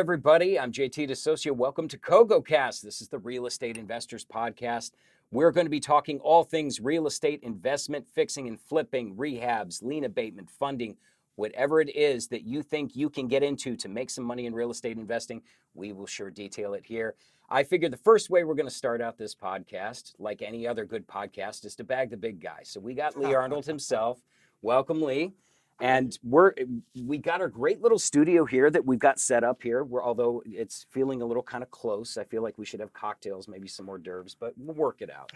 everybody. I'm JT DeSocio. Welcome to CogoCast. This is the Real Estate Investors Podcast. We're going to be talking all things real estate investment, fixing and flipping, rehabs, lien abatement, funding, whatever it is that you think you can get into to make some money in real estate investing. We will sure detail it here. I figure the first way we're going to start out this podcast, like any other good podcast, is to bag the big guy. So we got Lee Arnold himself. Welcome, Lee. And we got our great little studio here that we've got set up here. Although it's feeling a little kind of close, I feel like we should have cocktails, maybe some hors d'oeuvres, but we'll work it out.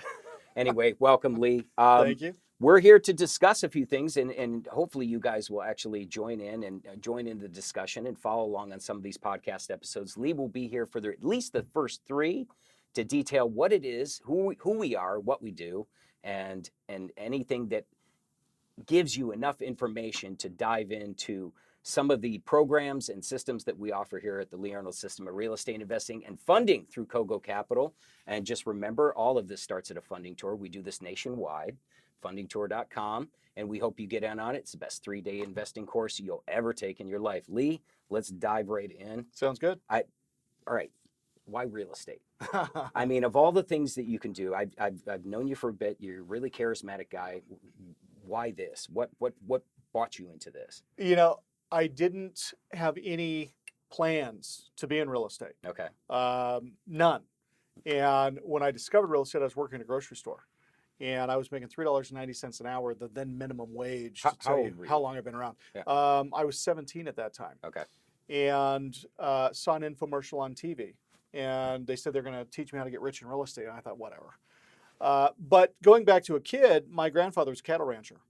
Anyway, welcome, Lee. Thank you. We're here to discuss a few things, and hopefully you guys will actually join in the discussion and follow along on some of these podcast episodes. Lee will be here for at least the first three to detail what it is, who we are, what we do, and anything that gives you enough information to dive into some of the programs and systems that we offer here at the Lee Arnold System of Real Estate Investing and Funding through Cogo Capital. And just remember, all of this starts at a funding tour. We do this nationwide, fundingtour.com, and we hope you get in on it. It's the best 3-day investing course you'll ever take in your life. Lee, let's dive right in. Sounds good. All right. Why real estate? I mean, of all the things that you can do, I've known you for a bit. You're a really charismatic guy. Why this? What brought you into this? You know, I didn't have any plans to be in real estate. Okay. None. And when I discovered real estate, I was working at a grocery store. And I was making $3.90 an hour, the then minimum wage, to tell you how long I've been around. Yeah. I was 17 at that time. Okay. And saw an infomercial on TV. And they said they're going to teach me how to get rich in real estate. And I thought, whatever. But going back to a kid, my grandfather was a cattle rancher.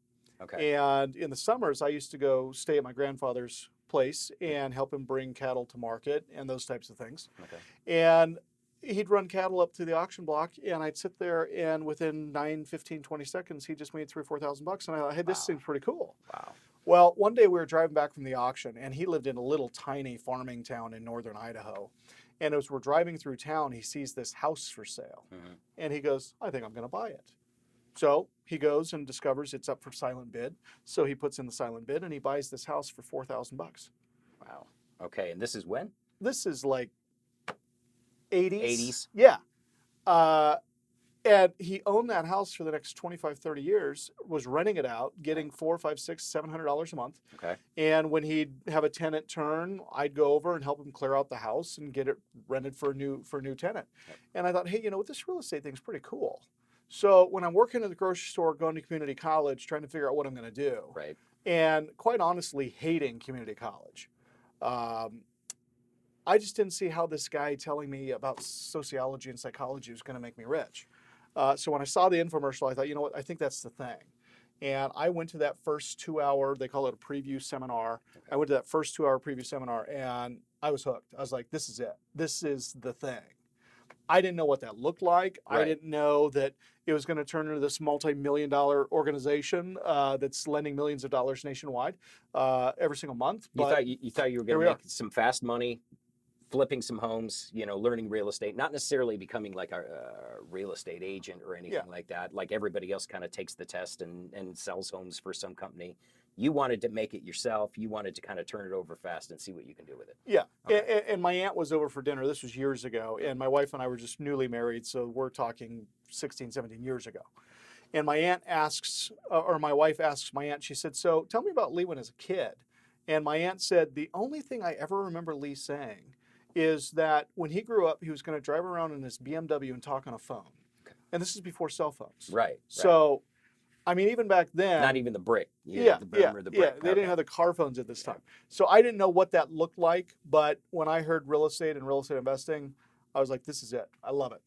Okay. And in the summers, I used to go stay at my grandfather's place and help him bring cattle to market and those types of things. Okay. And he'd run cattle up to the auction block, and I'd sit there, and within 9, 15, 20 seconds, he just made $3,000 or $4,000. And I thought, hey, this seems pretty cool. Wow. Well, one day we were driving back from the auction, and he lived in a little tiny farming town in northern Idaho. And as we're driving through town, he sees this house for sale. Mm-hmm. And he goes, I think I'm going to buy it. So he goes and discovers it's up for silent bid. So he puts in the silent bid, and he buys this house for $4,000. Wow. Okay. And this is when? This is like 80s. 80s? Yeah. And he owned that house for the next 25, 30 years, was renting it out, getting $400, $500, $600, $700 a month. Okay. And when he'd have a tenant turn, I'd go over and help him clear out the house and get it rented for a new tenant. Yep. And I thought, hey, you know what, this real estate thing's pretty cool. So when I'm working at the grocery store, going to community college, trying to figure out what I'm going to do, right, and quite honestly hating community college, I just didn't see how this guy telling me about sociology and psychology was going to make me rich. So when I saw the infomercial, I thought, you know what, I think that's the thing. And I went to that first 2-hour, they call it a preview seminar. Okay. I went to that first 2-hour preview seminar, and I was hooked. I was like, this is it. This is the thing. I didn't know what that looked like. Right. I didn't know that it was going to turn into this multi-million-dollar organization that's lending millions of dollars nationwide every single month. But you thought you were going to make some fast money, flipping some homes, learning real estate, not necessarily becoming like a real estate agent or anything like that. Like everybody else kind of takes the test and sells homes for some company. You wanted to make it yourself. You wanted to kind of turn it over fast and see what you can do with it. Yeah. Okay. And my aunt was over for dinner. This was years ago. And my wife and I were just newly married. So we're talking 16, 17 years ago. And my aunt asks, or my wife asks my aunt, she said, so tell me about Lee when as a kid. And my aunt said, the only thing I ever remember Lee saying is that when he grew up, he was going to drive around in his BMW and talk on a phone. Okay. And this is before cell phones. Right. So, I mean, even back then. Not even the brick. The brick. They didn't have the car phones at this time. So I didn't know what that looked like. But when I heard real estate and real estate investing, I was like, this is it. I love it.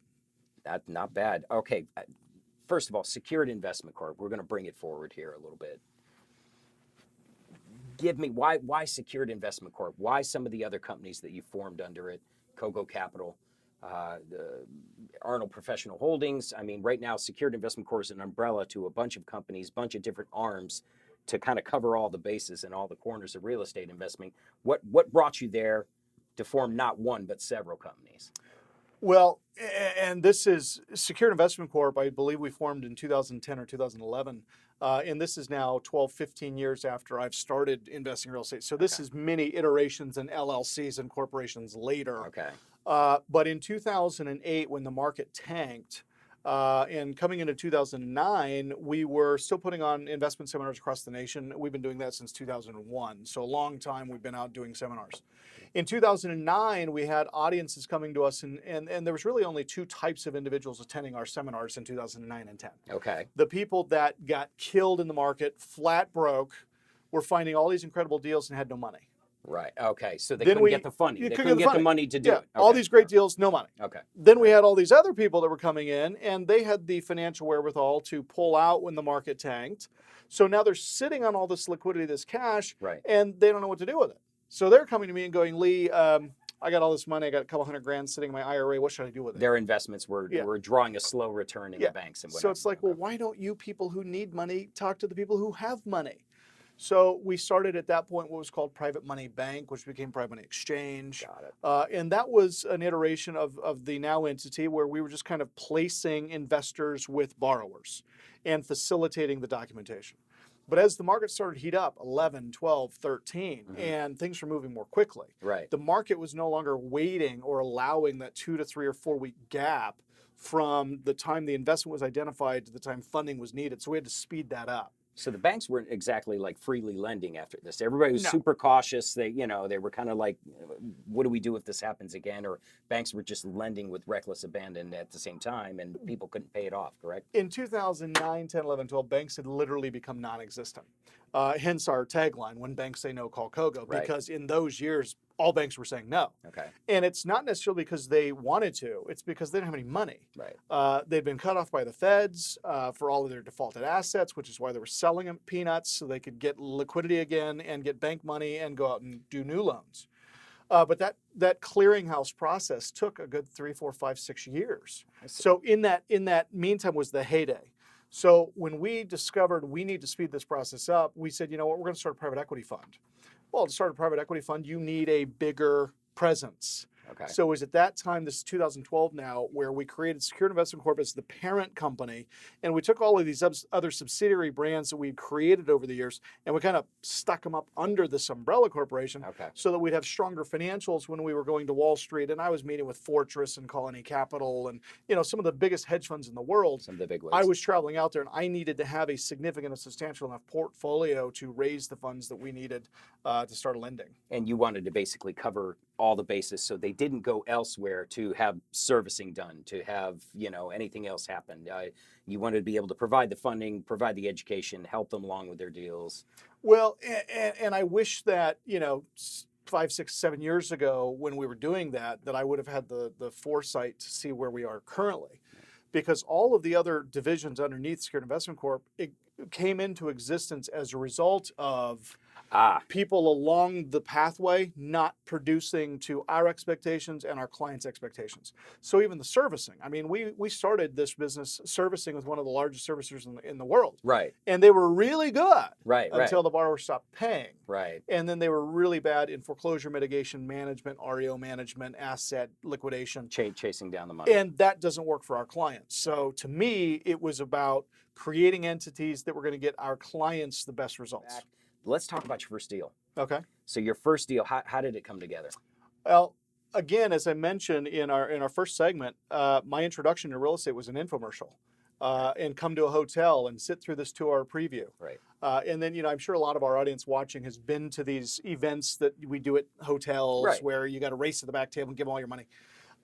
That's not bad. Okay. First of all, Secured Investment Corp. We're going to bring it forward here a little bit. Give me why Secured Investment Corp? Why some of the other companies that you formed under it, Cogo Capital, the Arnold Professional Holdings. I mean, right now, Secured Investment Corp is an umbrella to a bunch of companies, bunch of different arms to kind of cover all the bases and all the corners of real estate investing. What brought you there to form not one but several companies? Well, and this is Secured Investment Corp. I believe we formed in 2010 or 2011. And this is now 12, 15 years after I've started investing in real estate. So this Okay. is many iterations and LLCs and corporations later. Okay. But in 2008, when the market tanked, and coming into 2009, we were still putting on investment seminars across the nation. We've been doing that since 2001. So a long time we've been out doing seminars. In 2009, we had audiences coming to us, and there was really only two types of individuals attending our seminars in 2009 and 10. Okay. The people that got killed in the market, flat broke, were finding all these incredible deals and had no money. Right. Okay. So they Then couldn't get the funding. you They couldn't couldn't get the get the funding. money to do Yeah, it. all Okay. these great deals, no money. Okay. Then we had all these other people that were coming in, and they had the financial wherewithal to pull out when the market tanked. So now they're sitting on all this liquidity, this cash, Right. and they don't know what to do with it. So they're coming to me and going, Lee, I got all this money. I got a couple $100,000 sitting in my IRA. What should I do with it? Their investments were Yeah. were drawing a slow return in Yeah. the banks and whatnot. So it's like, well, why don't you people who need money talk to the people who have money? So we started at that point what was called Private Money Bank, which became Private Money Exchange. Got it. And that was an iteration of the now entity where we were just kind of placing investors with borrowers and facilitating the documentation. But as the market started to heat up, 11, 12, 13, and things were moving more quickly, Right. the market was no longer waiting or allowing that 2 to 3 or 4 week gap from the time the investment was identified to the time funding was needed. So we had to speed that up. So the banks weren't exactly like freely lending after this. Everybody was No. super cautious. They were kind of like, what do we do if this happens again? Or banks were just lending with reckless abandon at the same time, and people couldn't pay it off. Correct? In 2009, 10, 11, 12, banks had literally become non-existent. Hence our tagline, when banks say no, call Cogo, Right. because in those years, all banks were saying no. Okay. And it's not necessarily because they wanted to, it's because they didn't have any money. Right. They'd been cut off by the feds for all of their defaulted assets, which is why they were selling them peanuts so they could get liquidity again and get bank money and go out and do new loans. But that clearinghouse process took a good 3, 4, 5, 6 years. So in that meantime was the heyday. So when we discovered we need to speed this process up, we said, you know what, we're going to start a private equity fund. Well, to start a private equity fund, you need a bigger presence. Okay. So it was at that time, this is 2012 now, where we created Secured Investment Corp as the parent company, and we took all of these other subsidiary brands that we'd created over the years, and we kind of stuck them up under this umbrella corporation, Okay. so that we'd have stronger financials when we were going to Wall Street. And I was meeting with Fortress and Colony Capital, and some of the biggest hedge funds in the world. Some of the big ones. I was traveling out there, and I needed to have a significant and substantial enough portfolio to raise the funds that we needed to start lending. And you wanted to basically cover all the bases, so they didn't go elsewhere to have servicing done, to have anything else happen. You wanted to be able to provide the funding, provide the education, help them along with their deals. Well, and I wish that 5, 6, 7 years ago when we were doing that I would have had the foresight to see where we are currently, because all of the other divisions underneath Secured Investment Corp it came into existence as a result of people along the pathway not producing to our expectations and our clients' expectations. So even the servicing, I mean, we started this business servicing with one of the largest servicers in the world. Right. And they were really good Right. until the borrower stopped paying. Right. And then they were really bad in foreclosure mitigation management, REO management, asset liquidation. Chasing down the money. And that doesn't work for our clients. So to me, it was about creating entities that were going to get our clients the best results. Let's talk about your first deal. Okay. So your first deal, how did it come together? Well, again, as I mentioned in our first segment, my introduction to real estate was an infomercial. And come to a hotel and sit through this 2-hour preview. Right. And then, I'm sure a lot of our audience watching has been to these events that we do at hotels, Right. where you got to race to the back table and give them all your money.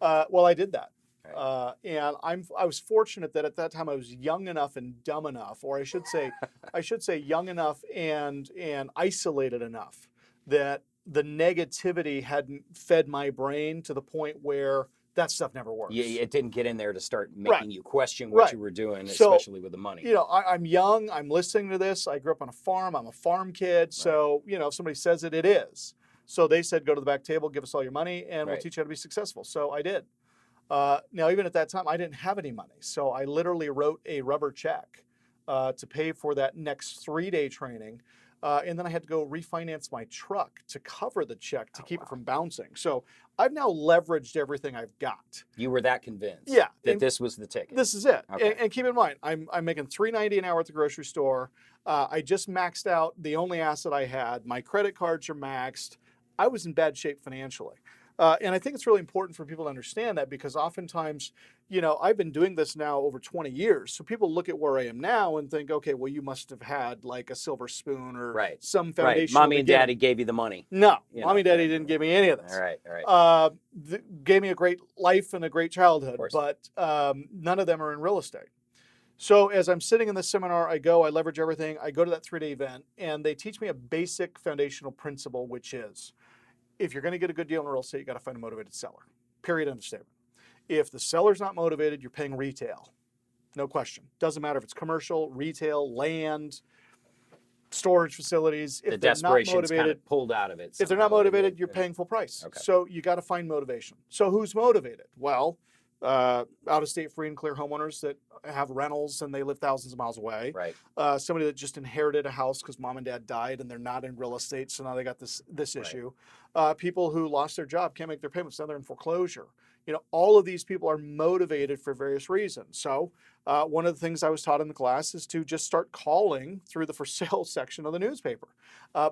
Well, I did that. Right. And I was fortunate that at that time I was young enough and dumb enough, or I should say young enough and isolated enough that the negativity hadn't fed my brain to the point where that stuff never works. Yeah, it didn't get in there to start making Right. you question what Right. you were doing, So, especially with the money. I'm young, I'm listening to this. I grew up on a farm, I'm a farm kid. So, if somebody says it, it is. So they said, go to the back table, give us all your money, and we'll Right. teach you how to be successful. So I did. Now, even at that time, I didn't have any money. So I literally wrote a rubber check to pay for that next 3-day training. And then I had to go refinance my truck to cover the check to keep it wow. from bouncing. So I've now leveraged everything I've got. You were that convinced Yeah, that and this was the ticket. this is it. Okay. And keep in mind, I'm making $3.90 an hour at the grocery store. I just maxed out the only asset I had. My credit cards are maxed. I was in bad shape financially. And I think it's really important for people to understand that, because oftentimes, I've been doing this now over 20 years. So people look at where I am now and think, okay, well, you must have had like a silver spoon or Right. some foundation. Mommy and daddy gave you the money. No, You mommy and know, daddy didn't give me any of this. All right. Gave me a great life and a great childhood, but none of them are in real estate. So as I'm sitting in this seminar, I leverage everything. I go to that 3-day event, and they teach me a basic foundational principle, which is, if you're going to get a good deal in real estate, you got to find a motivated seller. Period. End of statement. If the seller's not motivated, you're paying retail. No question. Doesn't matter if it's commercial, retail, land, storage facilities. If The they're not desperation's kind motivated, of pulled out of it. if they're not somehow. motivated, you're paying full price. Okay. So you got to find motivation. So who's motivated? Well, out-of-state free and clear homeowners that have rentals and they live thousands of miles away. Right. Somebody that just inherited a house because mom and dad died and they're not in real estate, so now they got this issue. People who lost their job, can't make their payments, now they're in foreclosure. All of these people are motivated for various reasons. So one of the things I was taught in the class is to just start calling through the for sale section of the newspaper.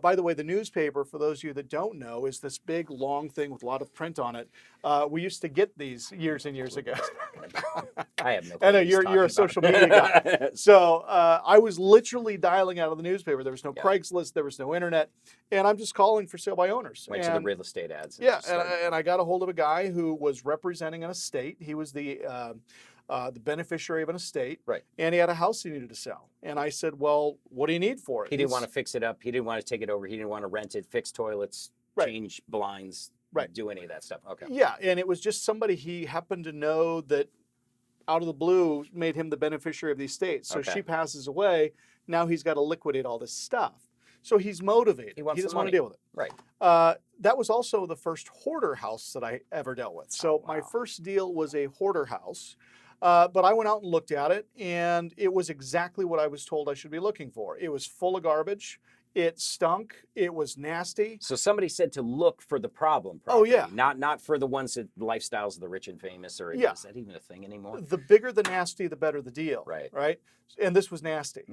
By the way, the newspaper, for those of you that don't know, is this big, long thing with a lot of print on it. We used to get these years and years ago. I have no clue. I know you're a social media guy. So I was literally dialing out of the newspaper. There was no Craigslist. There was no internet. And I'm just calling for sale by owners. Went to the real estate ads. And I got a hold of a guy who was representing an estate. He was the beneficiary of an estate, right? And he had a house he needed to sell. And I said, well, what do you need for it? He didn't want to fix it up. He didn't want to take it over. He didn't want to rent it, fix toilets, change blinds, do any of that stuff. Okay. Yeah, and it was just somebody he happened to know that out of the blue made him the beneficiary of the estate. So she passes away. Now he's got to liquidate all this stuff. So he's motivated. He doesn't want to deal with it. Right. That was also the first hoarder house that I ever dealt with. So my first deal was a hoarder house. But I went out and looked at it, and it was exactly what I was told I should be looking for. It was full of garbage. It stunk. It was nasty. So somebody said to look for the problem property, not for the ones that lifestyles of the rich and famous, or is that even a thing anymore? The bigger the nasty, the better the deal. Right. And this was nasty.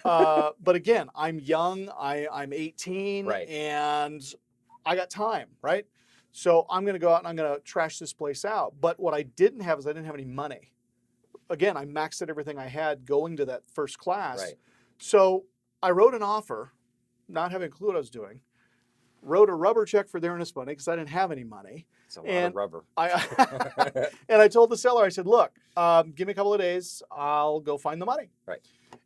But again, I'm young. I'm 18, and I got time, right? So I'm going to go out and I'm going to trash this place out. But what I didn't have is I didn't have any money. Again, I maxed out everything I had going to that first class. Right. So I wrote an offer, not having a clue what I was doing. Wrote a rubber check for their earnest money because I didn't have any money. It's a lot of rubber. And I told the seller, I said, look, give me a couple of days. I'll go find the money. Right.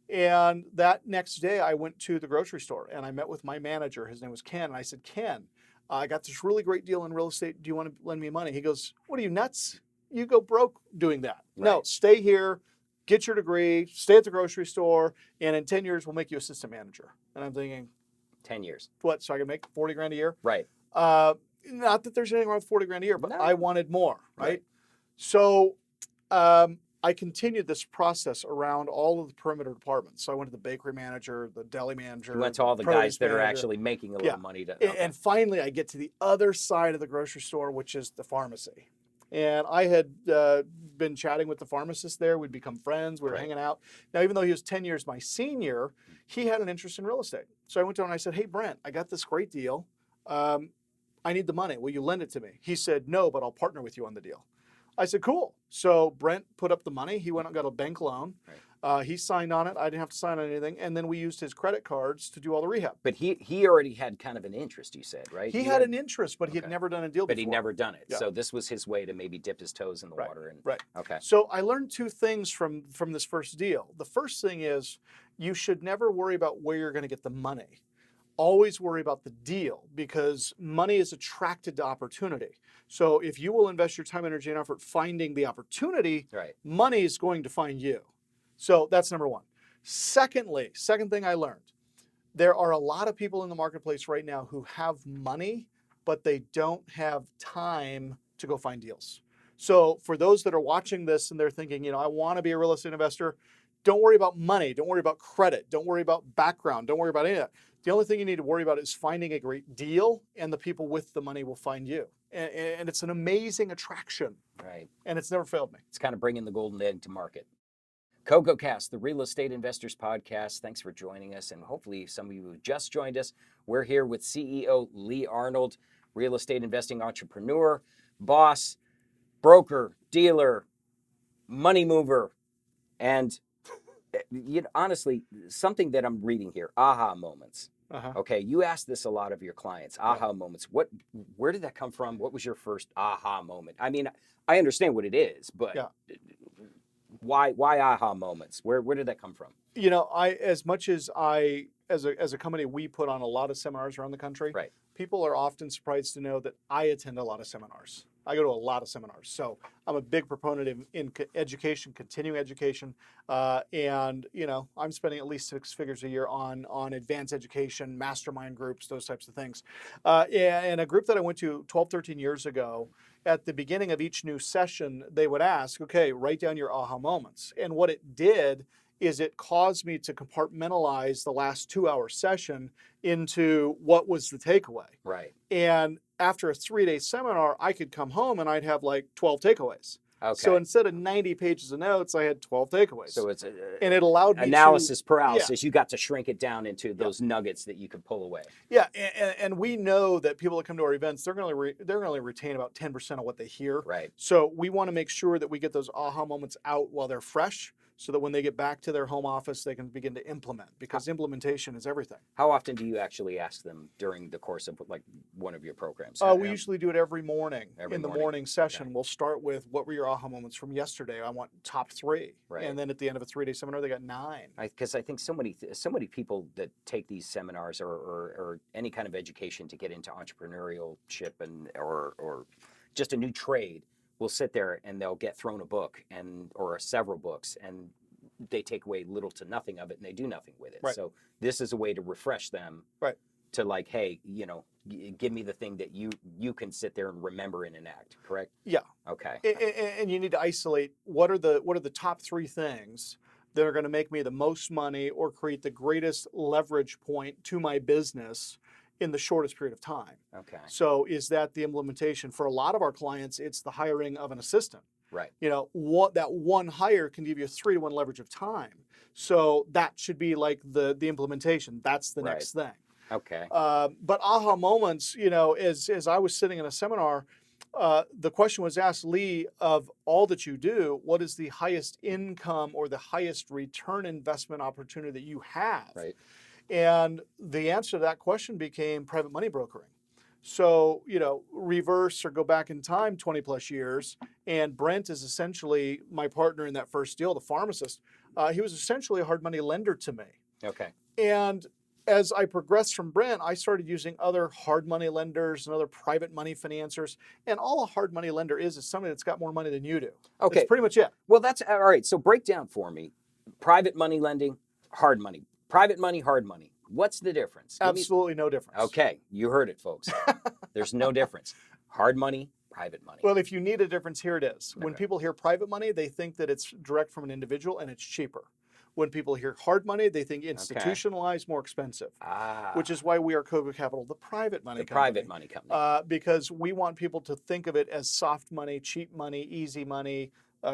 And that next day, I went to the grocery store and I met with my manager. His name was Ken. And I said, Ken, I got this really great deal in real estate. Do you want to lend me money? He goes, what are you, nuts? You go broke doing that. Right. No, stay here, get your degree, stay at the grocery store, and in 10 years, we'll make you assistant manager. And I'm thinking, 10 years. What, so I can make 40 grand a year? Right. Not that there's anything wrong with 40 grand a year, but I wanted more, right? So I continued this process around all of the perimeter departments. So I went to the bakery manager, the deli manager. You went to all the guys that are actually making a little money. And finally, I get to the other side of the grocery store, which is the pharmacy. And I had been chatting with the pharmacist there. We'd become friends. We were hanging out. Now, even though he was 10 years my senior, he had an interest in real estate. So I went to him and I said, hey, Brent, I got this great deal. I need the money. Will you lend it to me? He said, no, but I'll partner with you on the deal. I said, cool. So Brent put up the money. He went and got a bank loan. Right. He signed on it. I didn't have to sign on anything. And then we used his credit cards to do all the rehab. But he already had kind of an interest, you said, right? He had an interest, but he had never done a deal before. But he'd never done it. Yeah. So this was his way to maybe dip his toes in the water. And, Okay. So I learned two things from this first deal. The first thing is you should never worry about where you're going to get the money. Always worry about the deal, because money is attracted to opportunity. So if you will invest your time, energy, and effort finding the opportunity, money is going to find you. So that's number one. Second thing I learned, there are a lot of people in the marketplace right now who have money, but they don't have time to go find deals. So for those that are watching this and they're thinking, I want to be a real estate investor, don't worry about money. Don't worry about credit. Don't worry about background. Don't worry about any of that. The only thing you need to worry about is finding a great deal, and the people with the money will find you. And it's an amazing attraction, Right. and it's never failed me. It's kind of bringing the golden egg to market. CogoCast, the Real Estate Investors Podcast. Thanks for joining us. And hopefully some of you who just joined us, we're here with CEO Lee Arnold, real estate investing entrepreneur, boss, broker, dealer, money mover, and honestly, something that I'm reading here, aha moments. Uh-huh. Okay, you ask this a lot of your clients, aha moments. Where did that come from? What was your first aha moment? I mean, I understand what it is, but why aha moments? Where did that come from? As much as as a company, we put on a lot of seminars around the country. Right. People are often surprised to know that I attend a lot of seminars. I go to a lot of seminars. So I'm a big proponent in education, continuing education. And I'm spending at least 6 figures a year on advanced education, mastermind groups, those types of things. And a group that I went to 12, 13 years ago, at the beginning of each new session, they would ask, okay, write down your aha moments. And what it did is it caused me to compartmentalize the last 2-hour session into what was the takeaway. Right. And after a 3-day seminar, I could come home and I'd have like 12 takeaways. Okay. So instead of 90 pages of notes, I had 12 takeaways. So it's and it allowed me analysis to, paralysis. You got to shrink it down into those nuggets that you could pull away. Yeah, and we know that people that come to our events, they're going to retain about 10% of what they hear. Right. So we want to make sure that we get those aha moments out while they're fresh, so that when they get back to their home office, they can begin to implement, because implementation is everything. How often do you actually ask them during the course of like one of your programs? We usually do it every morning. In the morning session, we'll start with, what were your aha moments from yesterday? I want top 3. Right. And then at the end of a 3-day seminar, they got 9. Because I think so many people that take these seminars or any kind of education to get into entrepreneurship or just a new trade will sit there and they'll get thrown a book or several books, and they take away little to nothing of it, and they do nothing with it. Right. So this is a way to refresh them. Right. To like, hey, give me the thing that you can sit there and remember and enact. Correct? Yeah. Okay. And you need to isolate what are the top 3 things that are going to make me the most money or create the greatest leverage point to my business in the shortest period of time. Okay. So is that the implementation? For a lot of our clients, it's the hiring of an assistant. Right. That one hire can give you a 3-to-1 leverage of time. So that should be like the implementation. That's the next thing. Okay. But aha moments, as I was sitting in a seminar, the question was asked, Lee, of all that you do, what is the highest income or the highest return investment opportunity that you have? Right. And the answer to that question became private money brokering. So, reverse or go back in time 20 plus years, and Brent is essentially my partner in that first deal, the pharmacist. He was essentially a hard money lender to me. Okay. And as I progressed from Brent, I started using other hard money lenders and other private money financiers. And all a hard money lender is somebody that's got more money than you do. Okay. That's pretty much it. Well, that's all right. So break down for me private money lending, hard money. Private money, hard money. What's the difference? Absolutely no difference. Okay, you heard it, folks. There's no difference. Hard money, private money. Well, if you need a difference, here it is. When Okay. people hear private money, they think that it's direct from an individual and it's cheaper. When people hear hard money, they think institutionalized, more expensive. Which is why we are Cogo Capital, the private money company. Private money company. Because we want people to think of it as soft money, cheap money, easy money,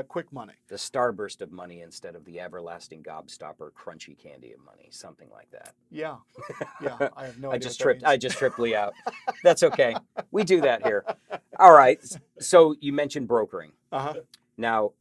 quick money. The starburst of money instead of the everlasting gobstopper crunchy candy of money, something like that. Yeah, I have no idea. I just tripped Lee out. That's okay. We do that here. All right. So you mentioned brokering. Now,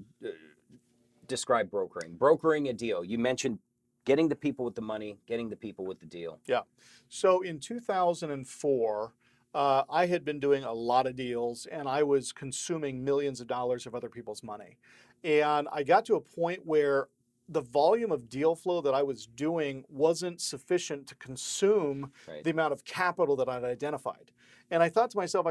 describe brokering. Brokering a deal. You mentioned getting the people with the money, getting the people with the deal. Yeah. So in 2004, I had been doing a lot of deals, and I was consuming millions of dollars of other people's money. And I got to a point where the volume of deal flow that I was doing wasn't sufficient to consume the amount of capital that I'd identified. And I thought to myself,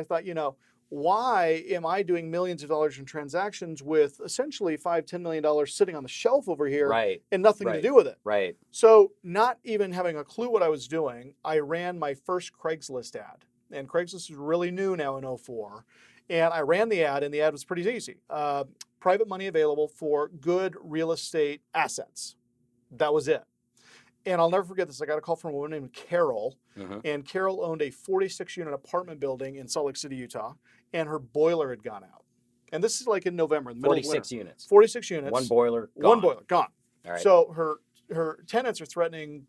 why am I doing millions of dollars in transactions with essentially $5-10 million sitting on the shelf over here and nothing to do with it? Right. So not even having a clue what I was doing, I ran my first Craigslist ad. And Craigslist is really new now in 2004. And I ran the ad, and the ad was pretty easy. Private money available for good real estate assets. That was it. And I'll never forget this. I got a call from a woman named Carol, Mhm. and Carol owned a 46-unit apartment building in Salt Lake City, Utah, and her boiler had gone out. And this is like in November, in the middle of 46 winter. units. 46 units. One boiler, One gone. boiler, gone. All right. So her tenants are threatening,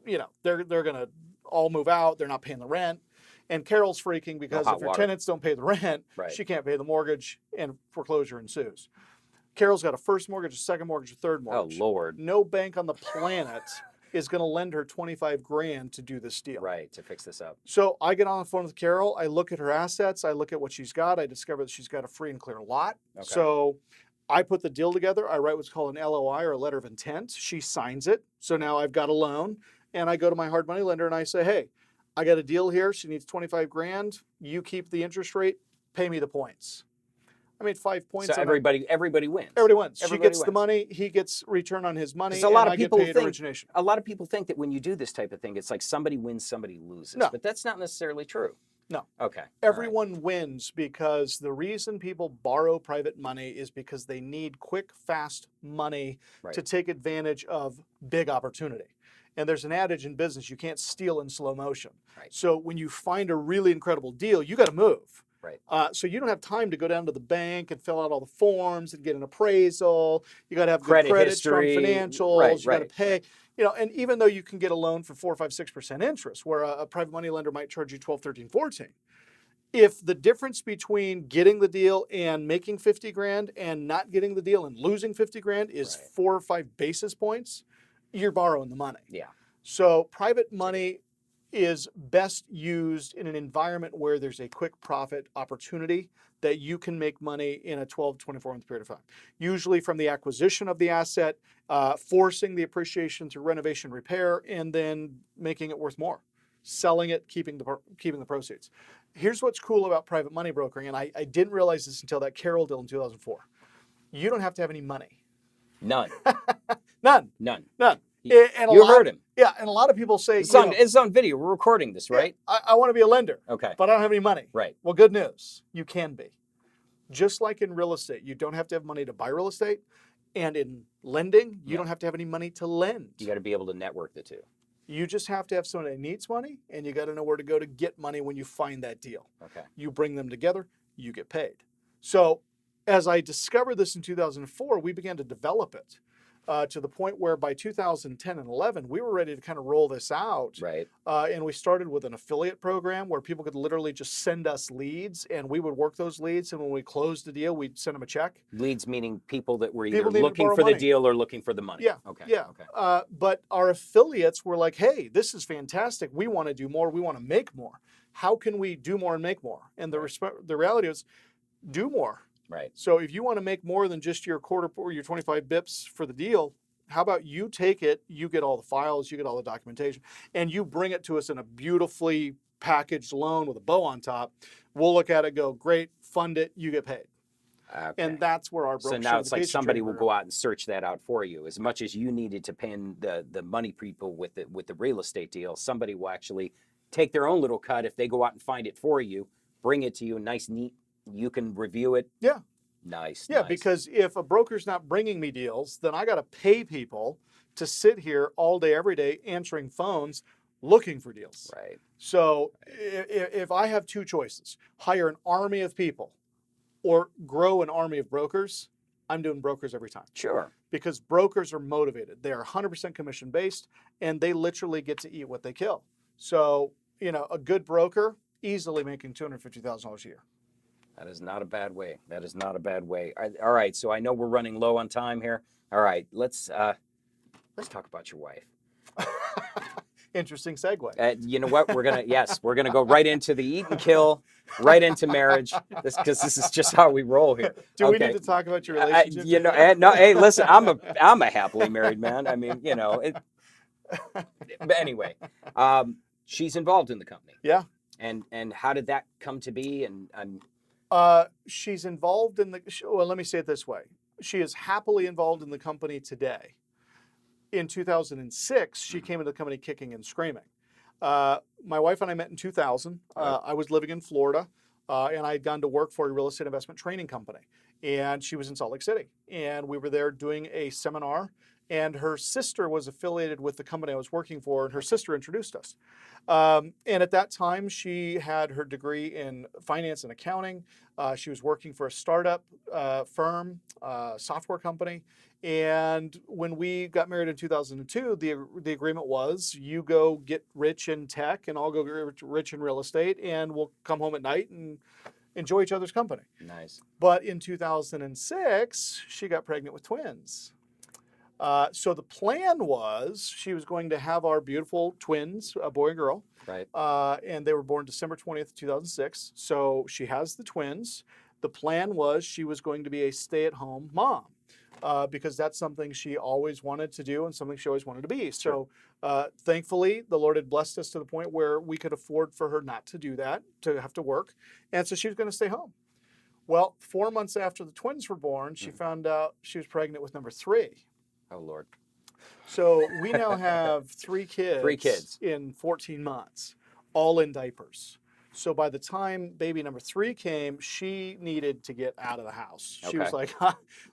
they're going to all move out. They're not paying the rent. And Carol's freaking because hot if her water. tenants don't pay the rent, Right. she can't pay the mortgage, and foreclosure ensues. Carol's got a first mortgage, a second mortgage, a third mortgage. Oh, Lord. No bank on the planet is going to lend her 25 grand to do this deal. Right, to fix this up. So I get on the phone with Carol. I look at her assets. I look at what she's got. I discover that she's got a free and clear lot. Okay. So I put the deal together. I write what's called an LOI, or a letter of intent. She signs it. So now I've got a loan, and I go to my hard money lender and I say, hey, I got a deal here. She needs 25 grand. You keep the interest rate. Pay me the points. I made 5 points. So everybody wins. Everybody wins. She Everybody gets the wins. money. He gets return on his money. 'Cause a lot and of I get people paid think- origination. A lot of people think that when you do this type of thing, it's like somebody wins, somebody loses. No. But that's not necessarily true. No. Okay. All right. Everyone wins, because the reason people borrow private money is because they need quick, fast money Right. to take advantage of big opportunity. And there's an adage in business: you can't steal in slow motion. Right. So when you find a really incredible deal, you got to move. Right. So you don't have time to go down to the bank and fill out all the forms and get an appraisal. You got to have good Credit credit, strong history. financials. Right, You got to right, pay. right. And even though you can get a loan for 4, 5, 6% interest, where a private money lender might charge you 12, 13, 14. If the difference between getting the deal and making 50 grand and not getting the deal and losing 50 grand is Right. 4 or 5 basis points, you're borrowing the money. Yeah. So private money is best used in an environment where there's a quick profit opportunity that you can make money in a 12, 24-month period of time. Usually from the acquisition of the asset, forcing the appreciation through renovation, repair, and then making it worth more. Selling it, keeping the proceeds. Here's what's cool about private money brokering, and I didn't realize this until that Carol deal in 2004. You don't have to have any money. None. None. None. None. You And a lot- heard him. Yeah, and a lot of people say, It's on video. We're recording this, right? I want to be a lender, Okay. but I don't have any money. Right. Well, good news. You can be. Just like in real estate, you don't have to have money to buy real estate. And in lending, you Yeah. don't have to have any money to lend. You got to be able to network the two. You just have to have someone that needs money, and you got to know where to go to get money when you find that deal. Okay. You bring them together, you get paid. So as I discovered this in 2004, we began to develop it to the point where by 2010 and 11, we were ready to kind of roll this out. Right. And we started with an affiliate program where people could literally just send us leads, and we would work those leads. And when we closed the deal, we'd send them a check. Leads meaning people that were either People needed to looking borrow for the money. deal or looking for the money. Yeah. Okay. Yeah. Okay. But our affiliates were like, hey, this is fantastic. We want to do more. We want to make more. How can we do more and make more? And the reality is, do more. Right. So if you want to make more than just your quarter or your 25 bips for the deal, how about you take it, you get all the files, you get all the documentation, and you bring it to us in a beautifully packaged loan with a bow on top. We'll look at it, go, great, fund it, you get paid. Okay. And that's where our So broker now it's like certification somebody training will go out and search that out for you. As much as you needed to pin the money people with the real estate deal, somebody will actually take their own little cut if they go out and find it for you, bring it to you, nice, neat. You can review it. Yeah. Nice. Yeah, nice. because if a broker's not bringing me deals, then I got to pay people to sit here all day, every day, answering phones, looking for deals. Right. So if I have two choices, hire an army of people or grow an army of brokers, I'm doing brokers every time. Sure. Because brokers are motivated. They are 100% commission based, and they literally get to eat what they kill. So, a good broker easily making $250,000 a year. That is not a bad way. That is not a bad way. All right. So I know we're running low on time here. All right. Let's talk about your wife. Interesting segue. You know what? We're gonna go right into the eat and kill, right into marriage. Because this is just how we roll here. Do we Okay. need to talk about your relationship? No. Hey, listen. I'm a happily married man. I mean, But anyway, she's involved in the company. Yeah. And how did that come to be? And She's involved in well, let me say it this way. She is happily involved in the company today. In 2006, she came into the company kicking and screaming. My wife and I met in 2000. I was living in Florida, and I had gone to work for a real estate investment training company. And she was in Salt Lake City. And we were there doing a seminar. and her sister was affiliated with the company I was working for, and her sister introduced us. And at that time, she had her degree in finance and accounting. She was working for a startup firm, software company. And when we got married in 2002, the agreement was you go get rich in tech and I'll go get rich in real estate, and we'll come home at night and enjoy each other's company. Nice. But in 2006, she got pregnant with twins. So the plan was she was going to have our beautiful twins, a boy and girl. Right. And they were born December 20th, 2006. So she has the twins. The plan was she was going to be a stay-at-home mom. Because that's something she always wanted to do and something she always wanted to be. So thankfully, the Lord had blessed us to the point where we could afford for her not to do that, to have to work. And so she was going to stay home. Well, 4 months after the twins were born, she found out she was pregnant with number 3. Oh, Lord. So we now have 3 kids. 3 kids. In 14 months, all in diapers. So by the time baby number 3 came, she needed to get out of the house. She was like,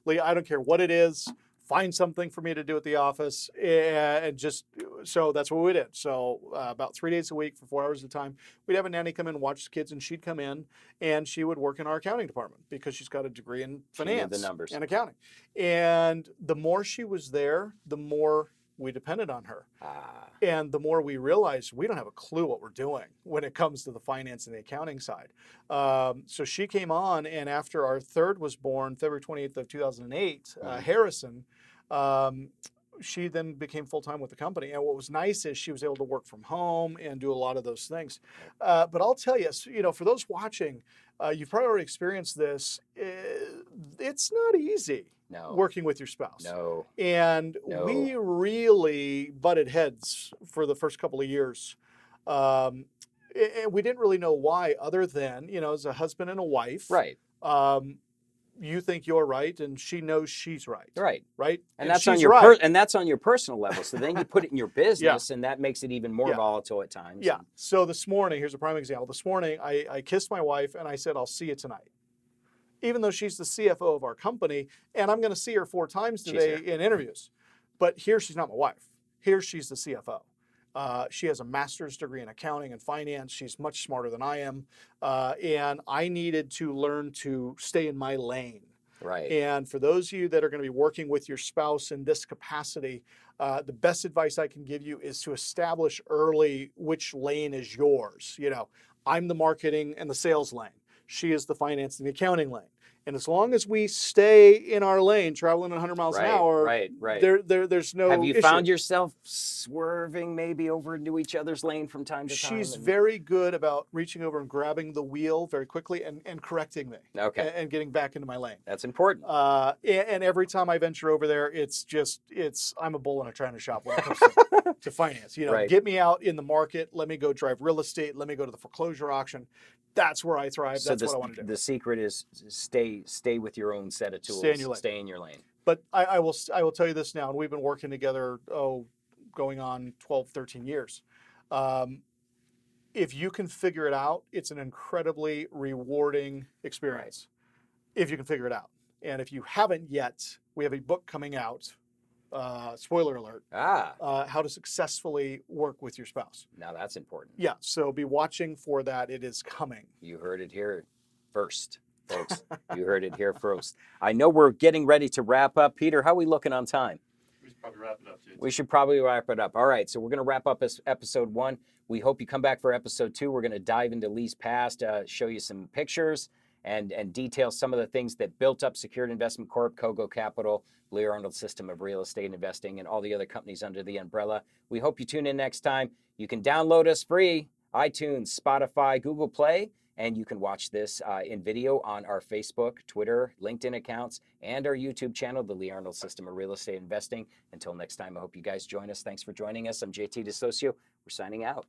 Lee, I don't care what it is. Find something for me to do at the office. And just, so that's what we did. So about 3 days a week for 4 hours at a time, we'd have a nanny come in and watch the kids, and she'd come in and she would work in our accounting department because she's got a degree in finance the numbers. and accounting. And the more she was there, the more we depended on her. And the more we realized we don't have a clue what we're doing when it comes to the finance and the accounting side. So she came on, and after our third was born, February 28th of 2008, Harrison, she then became full-time with the company. And what was nice is she was able to work from home and do a lot of those things. But I'll tell you, for those watching, you've probably already experienced this. It's not easy. No. Working with your spouse. No. And we really butted heads for the first couple of years. And we didn't really know why, other than, as a husband and a wife. Right. You think you're right, and she knows she's right. Right. Right. And that's on your and that's on your personal level. So then you put it in your business, and that makes it even more volatile at times. Yeah. So this morning, here's a prime example. This morning, I kissed my wife and I said, "I'll see you tonight." Even though she's the CFO of our company, and I'm going to see her 4 times today in interviews. But here she's not my wife. Here she's the CFO. She has a master's degree in accounting and finance. She's much smarter than I am. And I needed to learn to stay in my lane. Right. And for those of you that are going to be working with your spouse in this capacity, the best advice I can give you is to establish early which lane is yours. I'm the marketing and the sales lane. She is the finance and the accounting lane. And as long as we stay in our lane, traveling 100 miles an hour, there's no Have you issue. found yourself swerving maybe over into each other's lane from time to time? She's very good about reaching over and grabbing the wheel very quickly and correcting me. Okay. And getting back into my lane. That's important. And every time I venture over there, I'm a bull in a china shop when it comes to finance. Get me out in the market. Let me go drive real estate. Let me go to the foreclosure auction. That's where I thrive. That's what I want to do. The secret is stay with your own set of tools. Stay in your lane. But I will tell you this now, and we've been working together, going on 12, 13 years. If you can figure it out, it's an incredibly rewarding experience. Right. If you can figure it out. And if you haven't yet, we have a book coming out. Spoiler alert. How to successfully work with your spouse. Now that's important. Yeah, so be watching for that. It is coming. You heard it here first, folks. You heard it here first. I know we're getting ready to wrap up. Peter, how are we looking on time? We should probably wrap it up, Jay. We should probably wrap it up. All right, so we're going to wrap up episode 1. We hope you come back for episode 2. We're going to dive into Lee's past, show you some pictures, and detail some of the things that built up Secured Investment Corp, Cogo Capital, Lee Arnold system of real estate investing, and all the other companies under the umbrella. We hope you tune in next time. You can download us free, iTunes, Spotify, Google Play, and you can watch this in video on our Facebook, Twitter, LinkedIn accounts, and our YouTube channel, the Lee Arnold system of real estate investing. Until next time, I hope you guys join us. Thanks for joining us. I'm JT DeSocio. We're signing out.